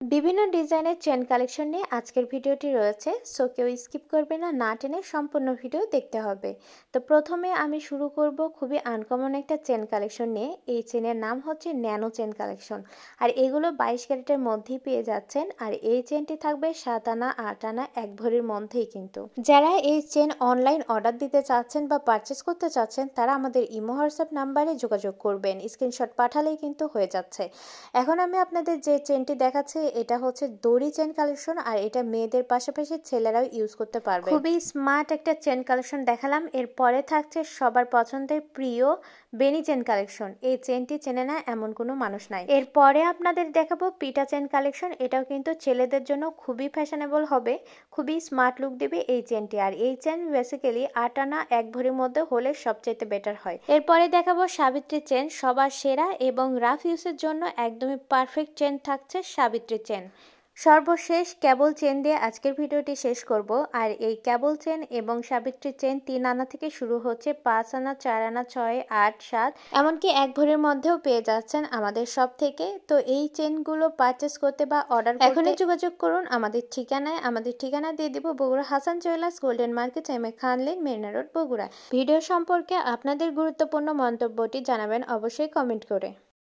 বিভিন্ন ডিজাইনের chain collection নিয়ে আজকের ভিডিওটি রয়েছে, সো কেউ স্কিপ করবে না, না টেনে সম্পূর্ণ ভিডিও দেখতে হবে। তো প্রথমে আমি শুরু করব খুবই আনকমন একটা চেন কালেকশন নিয়ে। এই চেনের নাম হচ্ছে ন্যানো চেন কালেকশন, আর এগুলো 22 ক্যারেটের মধ্যেই পেয়ে যাচ্ছেন। আর এই চেনটি থাকবে 7 আনা 8 আনা 1 ভরির মধ্যেই। কিন্তু যারা এই চেন অনলাইন অর্ডার দিতে চাচ্ছেন বা পারচেস করতে চাচ্ছেন, তারা আমাদের ইমো হোয়াটসঅ্যাপ নাম্বারে যোগাযোগ করবেন, স্ক্রিনশট পাঠালেই কিন্তু হয়ে যাচ্ছে। এখন আমি আপনাদের যে চেনটি দেখাচ্ছি এটা হচ্ছে দড়ি চেন কালেকশন, আর এটা মেয়েদের পাশাপাশি ছেলেরাও ইউজ করতে পারবে। খুবই স্মার্ট একটা চেন কালেকশন দেখালাম। এরপরে থাকছে সবার পছন্দের প্রিয় বেনি চেন কালেকশন। এই চেনটি চেনে না এমন কোনো মানুষ নাই। এরপরে আপনাদের দেখাবো পিটা চেন কালেকশন। এটাও কিন্তু ছেলেদের জন্য খুবই ফ্যাশনেবল হবে, খুবই স্মার্ট লুক দেবে এই চেনটি। আর এই চেন বেসিক্যালি 8 আনা 1 ভরির মধ্যে হলে সবচেয়ে বেটার হয়। এরপরে দেখাবো সাবিত্রী চেন, সবার সেরা এবং রাফ ইউজের জন্য একদমই পারফেক্ট চেন থাকছে সাবিত্রী চেন। সর্বশেষ কেবল চেন দিয়ে আজকের ভিডিওটি শেষ করব। আর এই কেবল চেন এবং সাবিত্রী চেন 3 আনা থেকে শুরু হচ্ছে, 5 আনা 4 আনা 6 8 7 এমনকি 1 ভরির মধ্যেও পেয়ে যাচ্ছেন আমাদের সব থেকে। তো এই চেনগুলো পারচেস করতে বা অর্ডার করতে এখনই যোগাযোগ করুন আমাদের ঠিকানায়। আমাদের ঠিকানা দিয়ে দিব Bogura Hasan jewellers, golden market, M A. Khan lane, Marina road, Bogura. Video সম্পর্কে আপনাদের গুরুত্বপূর্ণ মন্তব্যটি জানাবেন অবশ্যই কমেন্ট করে।